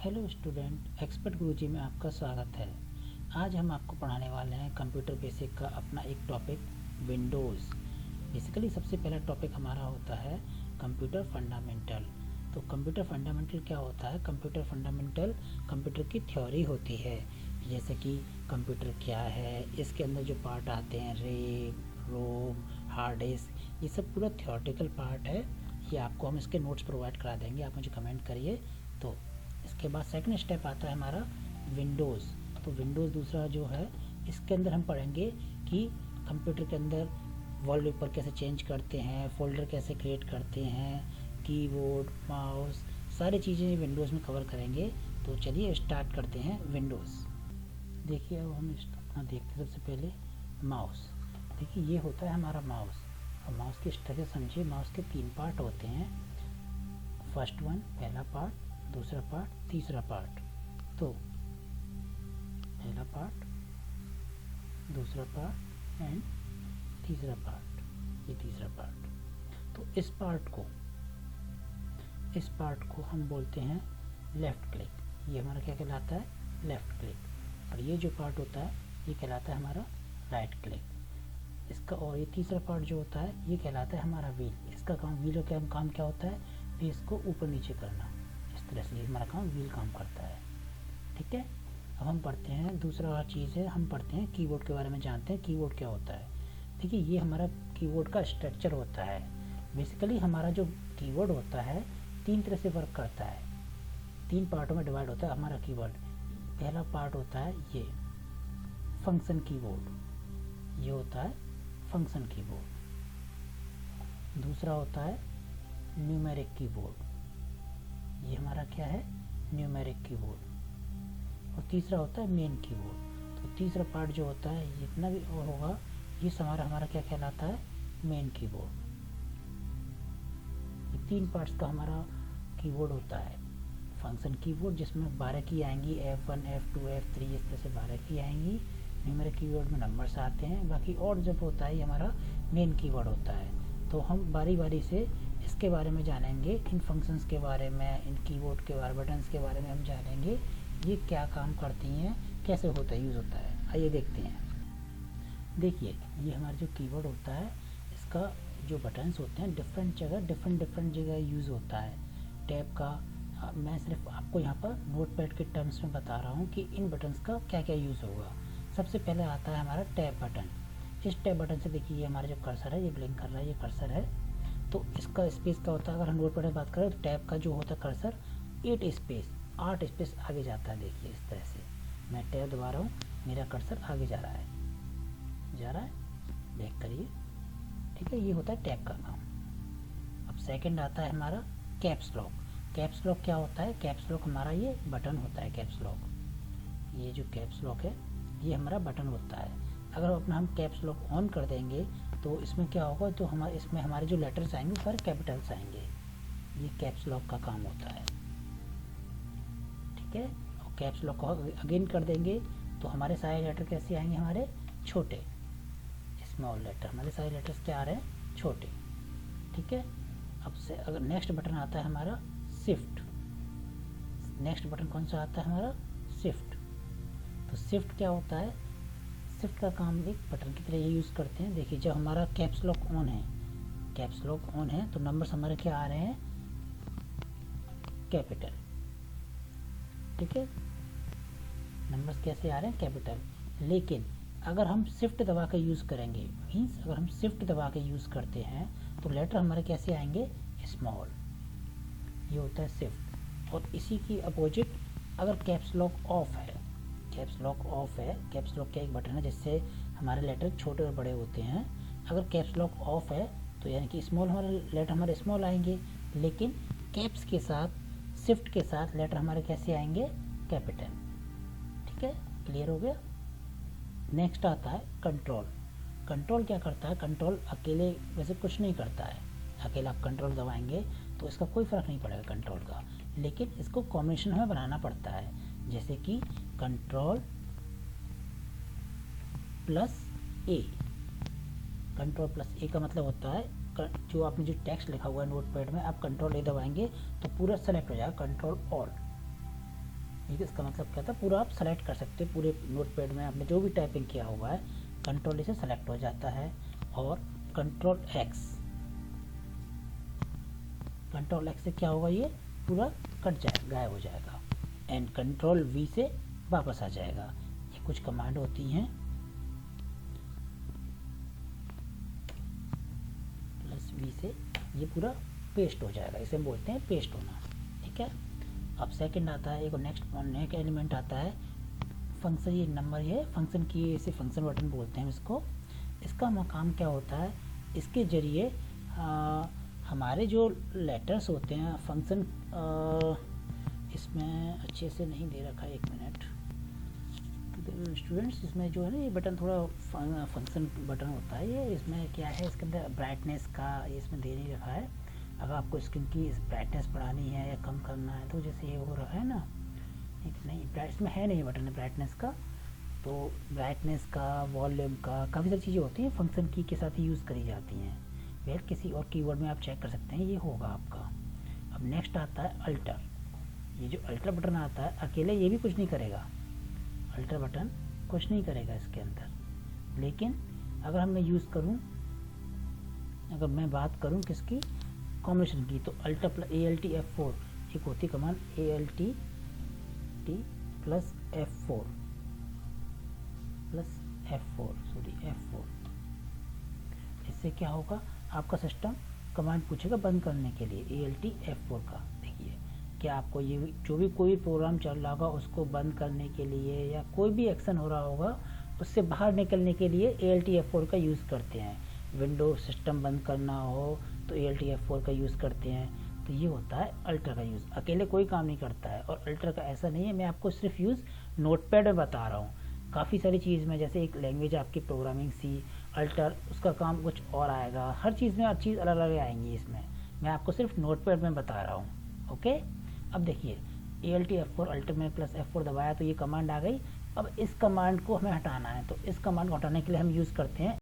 Hello student, expert गुरुजी में आपका स्वागत है। आज हम आपको पढ़ाने वाले हैं कंप्यूटर बेसिक का अपना एक टॉपिक विंडोज़। बेसिकली सबसे पहला टॉपिक हमारा होता है कंप्यूटर फंडामेंटल। तो कंप्यूटर फंडामेंटल क्या होता है? कंप्यूटर फंडामेंटल कंप्यूटर की थ्योरी होती है, जैसे कि कंप्यूटर क्या है, इसके अंदर जो पार्ट आते हैं रैम, रोम, हार्ड डिस्क, ये सब पूरा थ्योरेटिकल पार्ट है। ये आपको हम इसके नोट्स प्रोवाइड करा देंगे, आप मुझे कमेंट करिए। तो इसके बाद सेकंड स्टेप आता है हमारा विंडोज़। तो विंडोज़ दूसरा जो है, इसके अंदर हम पढ़ेंगे कि कंप्यूटर के अंदर वॉलपेपर कैसे चेंज करते हैं, फोल्डर कैसे क्रिएट करते हैं, कीबोर्ड, माउस, सारी चीज़ें विंडोज़ में कवर करेंगे। तो चलिए स्टार्ट करते हैं विंडोज़। देखिए अब हम अपना देखते हैं। सबसे पहले माउस। देखिए ये होता है हमारा माउस, और माउस की स्ट्रक्चर समझिए। माउस के 3 पार्ट होते हैं। फर्स्ट वन, पहला पार्ट, दूसरा पार्ट, तीसरा पार्ट। तो पहला पार्ट, दूसरा पार्ट एंड तीसरा पार्ट, ये तीसरा पार्ट। तो इस पार्ट को हम बोलते हैं लेफ़्ट क्लिक। ये हमारा क्या कहलाता है? Left click. और ये जो पार्ट होता है ये कहलाता है हमारा राइट क्लिक। इसका और ये तीसरा पार्ट जो होता है ये कहलाता है हमारा व्हील। इसका काम, व्हील का काम क्या होता है? पेज को ऊपर नीचे करना। इस तरह से हमारा काम व्हील काम करता है। ठीक है, अब हम पढ़ते हैं दूसरा चीज़ है, हम पढ़ते हैं कीबोर्ड के बारे में, जानते हैं कीबोर्ड क्या होता है। देखिए ये हमारा कीबोर्ड का स्ट्रक्चर होता है। बेसिकली हमारा जो कीबोर्ड होता है 3 तरह से वर्क करता है, 3 पार्टों में डिवाइड होता है हमारा कीबोर्ड। पहला पार्ट होता है ये फंक्शन कीबोर्ड, ये होता है फंक्शन कीबोर्ड। दूसरा होता है न्यूमेरिक कीबोर्ड, ये हमारा क्या है? Numeric keyboard. और तीसरा होता है मेन कीबोर्ड। तो तीसरा पार्ट जो होता है, जितना भी और होगा, ये हमारा क्या कहलाता है? Main keyboard. ये 3 पार्ट्स का हमारा कीबोर्ड होता है। फंक्शन कीबोर्ड जिसमें 12 की आएंगी, F1, F2, F3, इस तरह से 12 की आएंगी। न्यूमेरिक कीबोर्ड में नंबर्स आते हैं। बाकी और जब होता है ये हमारा मेन कीबोर्ड होता है। तो हम बारी बारी से इसके बारे में जानेंगे, इन फंक्शंस के बारे में, इन कीबोर्ड के बारे, बटन्स के बारे में हम जानेंगे, ये क्या काम करती हैं, कैसे होता है, यूज़ होता है। आइए देखते हैं। देखिए ये हमारा जो कीबोर्ड होता है, इसका जो बटन्स होते हैं डिफरेंट जगह यूज़ होता है। टैब का मैं सिर्फ आपको यहाँ पर नोटपैड के टर्म्स में बता रहा हूँ कि इन बटन्स का क्या क्या यूज़ होगा। सबसे पहले आता है हमारा टैब बटन। इस टैब बटन से देखिए ये हमारा जो कर्सर है ये ब्लिंक कर रहा है, ये कर्सर है। तो इसका स्पेस क्या होता है? अगर हम नोटपैड में बात करें तो टैब का जो होता है कर्सर 8 स्पेस आगे जाता है। देखिए इस तरह से मैं टैब दबा रहा हूँ, मेरा कर्सर आगे जा रहा है, देख करिए। ठीक है, ये होता है टैब का काम। अब सेकंड आता है हमारा कैप्स लॉक। कैप्स लॉक क्या होता है? कैप्स लॉक हमारा ये बटन होता है। कैप्स लॉक, ये जो कैप्स लॉक है ये हमारा बटन होता है। अगर अपना हम कैप्स लॉक ऑन कर देंगे तो इसमें क्या होगा? तो इसमें हमारे जो लेटर्स आएंगे वो सारे कैपिटल्स आएंगे। ये कैप्स लॉक का काम होता है। ठीक है, और कैप्स लॉक को अगेन कर देंगे तो हमारे सारे लेटर कैसे आएंगे? हमारे छोटे, स्मॉल लेटर। हमारे सारे लेटर्स क्या आ रहे हैं? छोटे। ठीक है, अब से अगर नेक्स्ट बटन आता है हमारा शिफ्ट। नेक्स्ट बटन कौन सा आता है? हमारा शिफ्ट। तो शिफ्ट क्या होता है? शिफ्ट का काम एक बटन की तरह ये यूज़ करते हैं। देखिए जब हमारा कैप्स लॉक ऑन है तो नंबर्स हमारे क्या आ रहे हैं? कैपिटल। ठीक है, नंबर्स कैसे आ रहे हैं? कैपिटल। लेकिन अगर हम शिफ्ट दबा के यूज़ करेंगे, मीन्स अगर हम शिफ्ट दबा के यूज़ करते हैं तो लेटर हमारे कैसे आएंगे? स्मॉल। ये होता है शिफ्ट। और इसी की अपोजिट अगर कैप्स लॉक ऑफ है, कैप्स लॉक क्या एक बटन है जिससे हमारे लेटर छोटे और बड़े होते हैं। अगर कैप्स लॉक ऑफ है तो यानी कि स्मॉल हमारे स्मॉल आएंगे, लेकिन कैप्स के साथ, शिफ्ट के साथ लेटर हमारे कैसे आएंगे? कैपिटल। ठीक है, क्लियर हो गया। नेक्स्ट आता है कंट्रोल। कंट्रोल क्या करता है? कंट्रोल अकेले वैसे कुछ नहीं करता है। अकेला आप कंट्रोल दबाएंगे तो इसका कोई फ़र्क नहीं पड़ेगा कंट्रोल का, लेकिन इसको कॉम्बिनेशन हमें बनाना पड़ता है। जैसे कि कंट्रोल प्लस ए। कंट्रोल प्लस ए का मतलब होता है जो आपने जो टेक्स्ट लिखा हुआ है नोटपैड में, आप कंट्रोल ए दबाएंगे तो पूरा सेलेक्ट हो जाएगा, कंट्रोल ऑल। ठीक है, इसका मतलब क्या था, पूरा आप सेलेक्ट कर सकते हो पूरे नोटपैड में आपने जो भी टाइपिंग किया हुआ है, कंट्रोल से सेलेक्ट हो जाता है। और कंट्रोल एक्स से क्या होगा, ये पूरा कट जाएगा, गायब हो जाएगा। एंड कंट्रोल वी से वापस आ जाएगा। ये कुछ कमांड होती हैं। प्लस वी से ये पूरा पेस्ट हो जाएगा, इसे हम बोलते हैं पेस्ट होना। ठीक है, अब सेकंड आता है, एक नेक्स्ट एलिमेंट आता है फंक्शन। ये नंबर, ये फंक्शन की, इसे फंक्शन बटन बोलते हैं इसको। इसका काम क्या होता है, इसके ज़रिए हमारे जो लेटर्स होते हैं फंक्शन, इसमें अच्छे से नहीं दे रखा है, एक मिनट स्टूडेंट्स, इसमें जो है ना ये बटन थोड़ा फंक्शन बटन होता है। ये इसमें क्या है, इसके अंदर ब्राइटनेस का ये इसमें दे नहीं रखा है। अगर आपको स्क्रीन की ब्राइटनेस बढ़ानी है या कम करना है तो जैसे ये हो रखा है ना, नहीं इसमें है नहीं बटन ब्राइटनेस का। तो ब्राइटनेस का, वॉल्यूम का, काफ़ी सारी चीज़ें होती हैं फंक्शन की के साथ ही यूज़ करी जाती हैं। फिर किसी और कीवर्ड में आप चेक कर सकते हैं, ये होगा आपका। अब नेक्स्ट आता है अल्टर। ये जो अल्टर बटन आता है, अकेले ये भी कुछ नहीं करेगा, अल्टर बटन कुछ नहीं करेगा इसके अंदर। लेकिन अगर मैं यूज़ करूँ, अगर मैं बात करूँ किसकी, कॉम्बिनेशन की, तो अल्टर प्लस ALT F4 एक होती command, ALT plus F4 F4। इससे क्या होगा, आपका सिस्टम कमांड पूछेगा बंद करने के लिए ALT F4 का। देखिए क्या आपको ये जो भी कोई प्रोग्राम चल रहा होगा उसको बंद करने के लिए, या कोई भी एक्शन हो रहा होगा उससे बाहर निकलने के लिए ALT F4 का यूज़ करते हैं। विंडो सिस्टम बंद करना हो तो ALT F4 का यूज़ करते हैं। तो ये होता है अल्टर का यूज़, अकेले कोई काम नहीं करता है। और अल्टर का ऐसा नहीं है, मैं आपको सिर्फ यूज़ नोटपैड में बता रहा हूँ। काफ़ी सारी चीज़ में, जैसे एक लैंग्वेज आपकी प्रोग्रामिंग सी, अल्टर उसका काम कुछ और आएगा, हर चीज़ में हर चीज़ अलग अलग आएंगी इसमें। मैं आपको सिर्फ नोटपैड में बता रहा हूँ। ओके, अब देखिए ALT F4 अल्टर में प्लस F4 दबाया तो ये कमांड आ गई। अब इस कमांड को हमें हटाना है, तो इस कमांड को हटाने के लिए हम यूज़ करते हैं